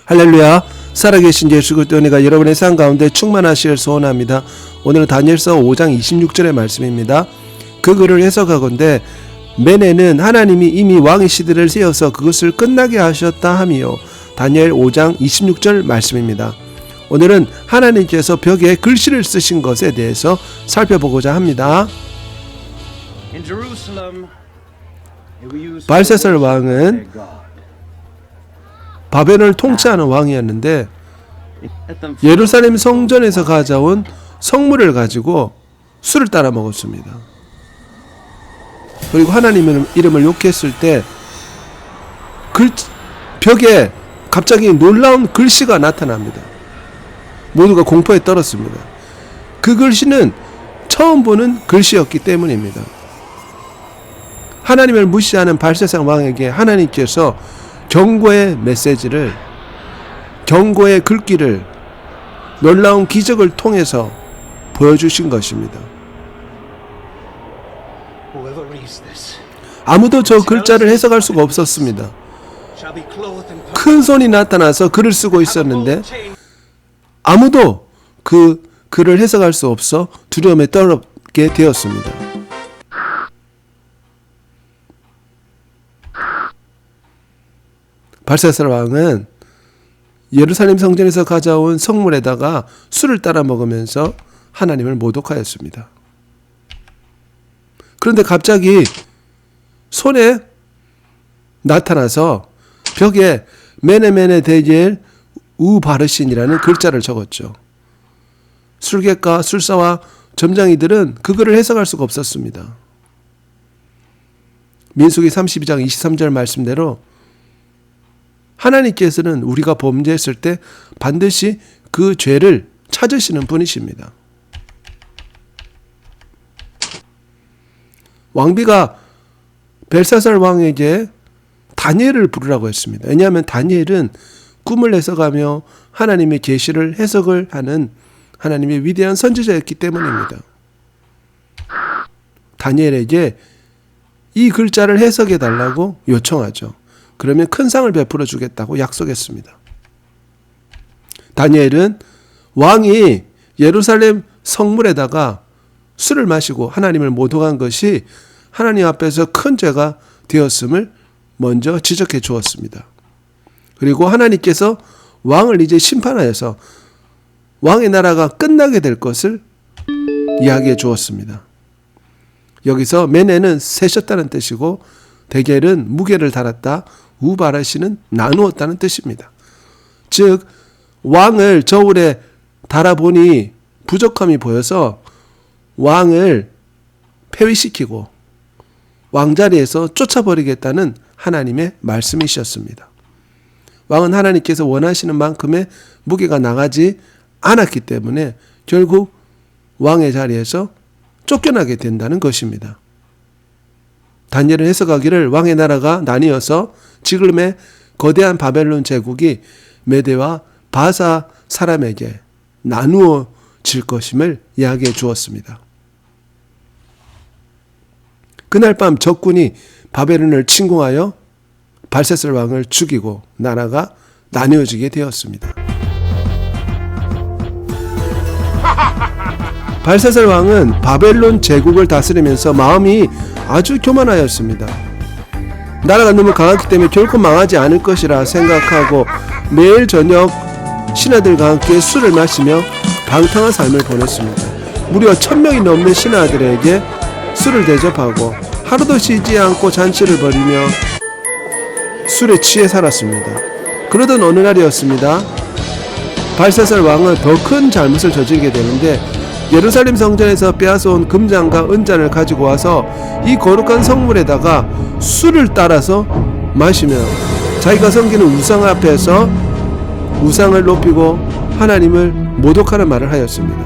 할렐루야. 살아계신 예수 그리스도의 은혜가 여러분의 삶 가운데 충만하시길 소원합니다. 오늘은 다니엘서 5장 26절의 말씀입니다. 그 글을 해석하건대 메네는 하나님이 이미 왕의 시대를 세워서 그것을 끝나게 하셨다 하미요. 다니엘 5장 26절 말씀입니다. 오늘은 하나님께서 벽에 글씨를 쓰신 것에 대해서 살펴보고자 합니다. 발세살 왕은 바벨론을 통치하는 왕이었는데 예루살렘 성전에서 가져온 성물을 가지고 술을 따라 먹었습니다. 그리고 하나님의 이름을 욕했을 때 벽에 갑자기 놀라운 글씨가 나타납니다. 모두가 공포에 떨었습니다. 그 글씨는 처음 보는 글씨였기 때문입니다. 하나님을 무시하는 발세상 왕에게 하나님께서 경고의 메시지를, 경고의 글귀를 놀라운 기적을 통해서 보여주신 것입니다. 아무도 저 글자를 해석할 수가 없었습니다. 큰 손이 나타나서 글을 쓰고 있었는데 아무도 그 글을 해석할 수 없어 두려움에 떨게 되었습니다. 발세살 왕은 예루살렘 성전에서 가져온 성물에다가 술을 따라 먹으면서 하나님을 모독하였습니다. 그런데 갑자기 손에 나타나서 벽에 메네메네 데니엘 우바르신이라는 글자를 적었죠. 술객과 술사와 점장이들은 그 글을 해석할 수가 없었습니다. 민수기 32장 23절 말씀대로 하나님께서는 우리가 범죄했을 때 반드시 그 죄를 찾으시는 분이십니다. 왕비가 벨사살 왕에게 다니엘을 부르라고 했습니다. 왜냐하면 다니엘은 꿈을 해석하며 하나님의 계시를 해석을 하는 하나님의 위대한 선지자였기 때문입니다. 다니엘에게 이 글자를 해석해 달라고 요청하죠. 그러면 큰 상을 베풀어 주겠다고 약속했습니다. 다니엘은 왕이 예루살렘 성물에다가 술을 마시고 하나님을 모독한 것이 하나님 앞에서 큰 죄가 되었음을 먼저 지적해 주었습니다. 그리고 하나님께서 왕을 이제 심판하여서 왕의 나라가 끝나게 될 것을 이야기해 주었습니다. 여기서 메네는 세셨다는 뜻이고 데겔은 무게를 달았다, 우바르신은 나누었다는 뜻입니다. 즉 왕을 저울에 달아보니 부족함이 보여서 왕을 폐위시키고 왕자리에서 쫓아버리겠다는 하나님의 말씀이셨습니다. 왕은 하나님께서 원하시는 만큼의 무게가 나가지 않았기 때문에 결국 왕의 자리에서 쫓겨나게 된다는 것입니다. 다니엘은 해석하기를 왕의 나라가 나뉘어서 지금의 거대한 바벨론 제국이 메대와 바사 사람에게 나누어질 것임을 이야기해 주었습니다. 그날 밤 적군이 바벨론을 침공하여 발세살 왕을 죽이고 나라가 나뉘어지게 되었습니다. 발세살 왕은 바벨론 제국을 다스리면서 마음이 아주 교만하였습니다. 나라가 너무 강했기 때문에 결코 망하지 않을 것이라 생각하고 매일 저녁 신하들과 함께 술을 마시며 방탕한 삶을 보냈습니다. 무려 1000명이 넘는 신하들에게 술을 대접하고 하루도 쉬지 않고 잔치를 벌이며 술에 취해 살았습니다. 그러던 어느 날이었습니다. 발세살 왕은 더 큰 잘못을 저지르게 되는데 예루살렘 성전에서 빼앗아온 금잔과 은잔을 가지고 와서 이 거룩한 성물에다가 술을 따라서 마시며 자기가 섬기는 우상 앞에서 우상을 높이고 하나님을 모독하는 말을 하였습니다.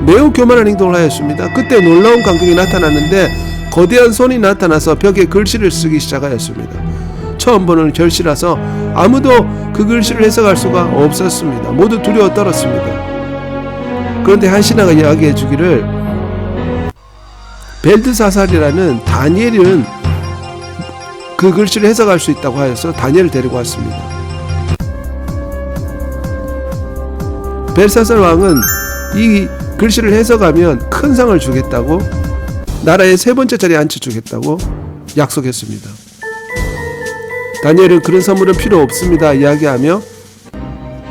매우 교만한 행동을 하였습니다. 그때 놀라운 광경이 나타났는데 거대한 손이 나타나서 벽에 글씨를 쓰기 시작하였습니다. 처음 보는 글씨라서 아무도 그 글씨를 해석할 수가 없었습니다. 모두 두려워 떨었습니다. 그런데 한 신하가 이야기해 주기를 벨드사살이라는 다니엘은 그 글씨를 해석할 수 있다고 하여서 다니엘을 데리고 왔습니다. 벨사살 왕은 이 글씨를 해석하면 큰 상을 주겠다고, 나라의 3번째 자리에 앉혀주겠다고 약속했습니다. 다니엘은 그런 선물은 필요 없습니다 이야기하며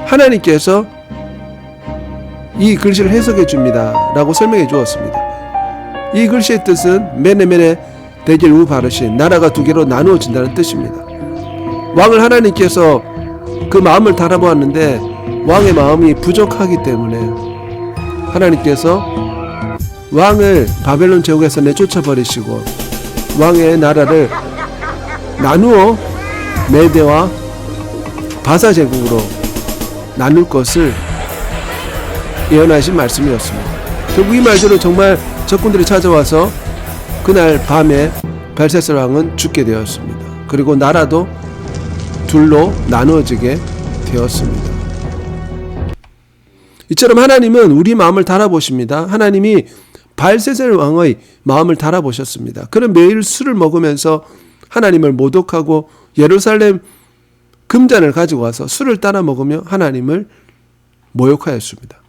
하나님께서 이 글씨를 해석해 줍니다 라고 설명해 주었습니다. 이 글씨의 뜻은 메네메네 데겔 우 바르신, 나라가 2개로 나누어진다는 뜻입니다. 왕을 하나님께서 그 마음을 달아보았는데 왕의 마음이 부족하기 때문에 하나님께서 왕을 바벨론 제국에서 내쫓아 버리시고 왕의 나라를 나누어 메대와 바사 제국으로 나눌 것을 예언하신 말씀이었습니다. 결국 이 말대로 정말 적군들이 찾아와서 그날 밤에 벨사살 왕은 죽게 되었습니다. 그리고 나라도 둘로 나누어지게 되었습니다. 이처럼 하나님은 우리 마음을 달아보십니다. 하나님이 벨사살 왕의 마음을 달아보셨습니다. 그는 매일 술을 먹으면서 하나님을 모독하고 예루살렘 금잔을 가지고 와서 술을 따라 먹으며 하나님을 모욕하였습니다.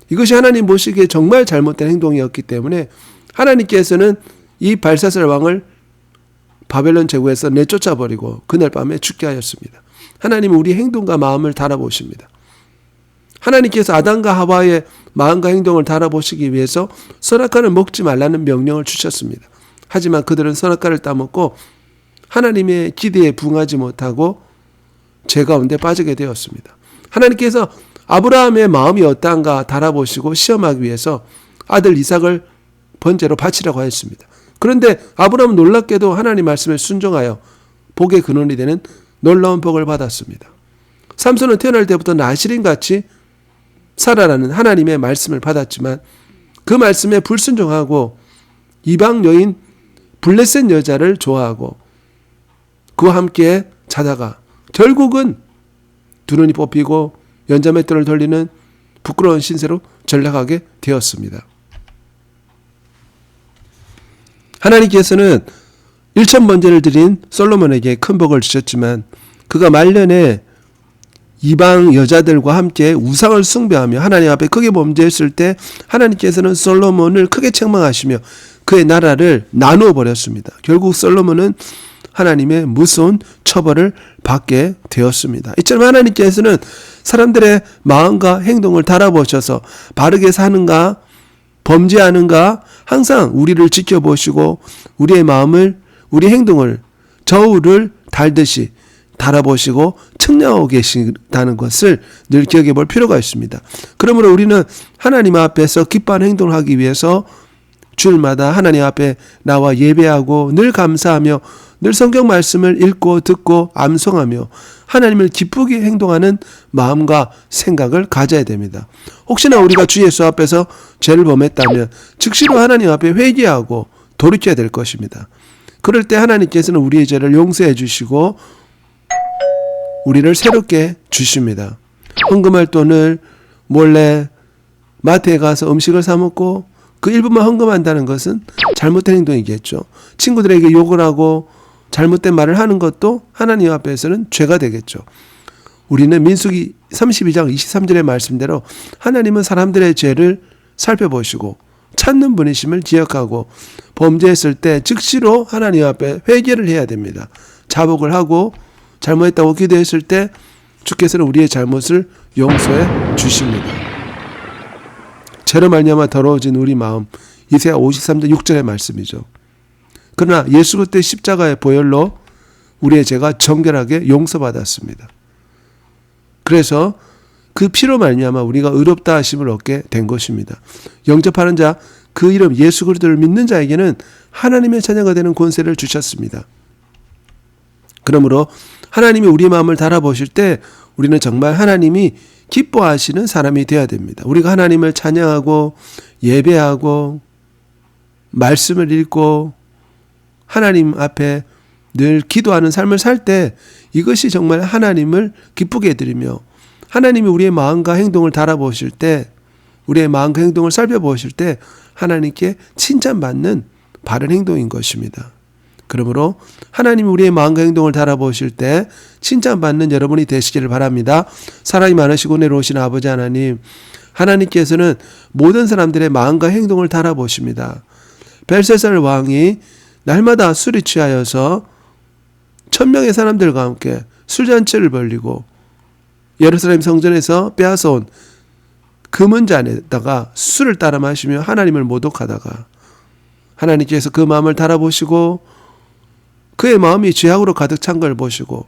이것이 하나님 보시기에 정말 잘못된 행동이었기 때문에 하나님께서는 이 벨사살 왕을 바벨론 제국에서 내쫓아버리고 그날 밤에 죽게 하였습니다. 하나님은 우리 행동과 마음을 달아보십니다. 하나님께서 아담과 하와의 마음과 행동을 달아보시기 위해서 선악과를 먹지 말라는 명령을 주셨습니다. 하지만 그들은 선악과를 따먹고 하나님의 기대에 부응하지 못하고 죄 가운데 빠지게 되었습니다. 하나님께서 아브라함의 마음이 어떠한가 달아보시고 시험하기 위해서 아들 이삭을 번제로 바치라고 하였습니다. 그런데 아브라함은 놀랍게도 하나님 말씀에 순종하여 복의 근원이 되는 놀라운 복을 받았습니다. 삼손은 태어날 때부터 나실인같이 살아라는 하나님의 말씀을 받았지만 그 말씀에 불순종하고 이방 여인 블레셋 여자를 좋아하고 그와 함께 자다가 결국은 두 눈이 뽑히고 연자맷돌을 돌리는 부끄러운 신세로 전락하게 되었습니다. 하나님께서는 1000번제를 드린 솔로몬에게 큰 복을 주셨지만 그가 말년에 이방 여자들과 함께 우상을 숭배하며 하나님 앞에 크게 범죄했을 때 하나님께서는 솔로몬을 크게 책망하시며 그의 나라를 나누어 버렸습니다. 결국 솔로몬은 하나님의 무서운 처벌을 받게 되었습니다. 이처럼 하나님께서는 사람들의 마음과 행동을 달아보셔서 바르게 사는가 범죄하는가 항상 우리를 지켜보시고 우리의 마음을, 우리 행동을 저울을 달듯이 달아보시고 측량하고 계시다는 것을 늘 기억해 볼 필요가 있습니다. 그러므로 우리는 하나님 앞에서 기뻐하는 행동을 하기 위해서 주일마다 하나님 앞에 나와 예배하고 늘 감사하며 늘 성경 말씀을 읽고 듣고 암송하며 하나님을 기쁘게 행동하는 마음과 생각을 가져야 됩니다. 혹시나 우리가 주 예수 앞에서 죄를 범했다면 즉시로 하나님 앞에 회개하고 돌이켜야 될 것입니다. 그럴 때 하나님께서는 우리의 죄를 용서해 주시고 우리를 새롭게 주십니다. 헌금할 돈을 몰래 마트에 가서 음식을 사 먹고 그 일부만 헌금한다는 것은 잘못된 행동이겠죠. 친구들에게 욕을 하고 잘못된 말을 하는 것도 하나님 앞에서는 죄가 되겠죠. 우리는 민수기 32장 23절의 말씀대로 하나님은 사람들의 죄를 살펴보시고 찾는 분이심을 기억하고 범죄했을 때 즉시로 하나님 앞에 회개를 해야 됩니다. 자복을 하고 잘못했다고 기도했을 때 주께서는 우리의 잘못을 용서해 주십니다. 죄로 말미암아 더러워진 우리 마음, 이사야 53장 6절의 말씀이죠. 그러나 예수 그리스도의 십자가의 보혈로 우리의 죄가 정결하게 용서받았습니다. 그래서 그 피로 말미암아 우리가 의롭다 하심을 얻게 된 것입니다. 영접하는 자, 그 이름 예수 그리스도를 믿는 자에게는 하나님의 자녀가 되는 권세를 주셨습니다. 그러므로 하나님이 우리 마음을 달아보실 때 우리는 정말 하나님이 기뻐하시는 사람이 되어야 됩니다. 우리가 하나님을 찬양하고 예배하고 말씀을 읽고 하나님 앞에 늘 기도하는 삶을 살 때 이것이 정말 하나님을 기쁘게 해드리며 하나님이 우리의 마음과 행동을 달아보실 때 우리의 마음과 행동을 살펴보실 때 하나님께 칭찬받는 바른 행동인 것입니다. 그러므로 하나님이 우리의 마음과 행동을 달아보실 때 칭찬받는 여러분이 되시기를 바랍니다. 사랑이 많으시고 은혜로우신 아버지 하나님, 하나님께서는 모든 사람들의 마음과 행동을 달아보십니다. 벨세살 왕이 날마다 술에 취하여서 1000명의 사람들과 함께 술잔치를 벌리고 예루살렘 성전에서 빼앗아온 금은잔에다가 술을 따라 마시며 하나님을 모독하다가 하나님께서 그 마음을 달아보시고 그의 마음이 죄악으로 가득 찬 걸 보시고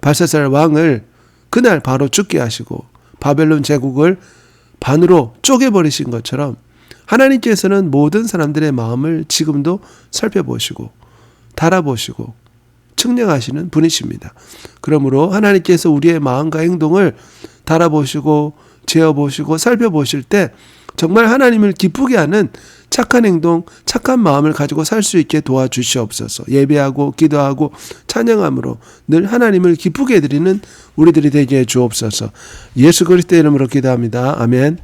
벨세살 왕을 그날 바로 죽게 하시고 바벨론 제국을 반으로 쪼개버리신 것처럼 하나님께서는 모든 사람들의 마음을 지금도 살펴보시고 달아보시고 측량하시는 분이십니다. 그러므로 하나님께서 우리의 마음과 행동을 달아보시고 재어보시고 살펴보실 때 정말 하나님을 기쁘게 하는 착한 행동, 착한 마음을 가지고 살 수 있게 도와주시옵소서. 예배하고 기도하고 찬양함으로 늘 하나님을 기쁘게 해드리는 우리들이 되게 해 주옵소서. 예수 그리스도의 이름으로 기도합니다. 아멘.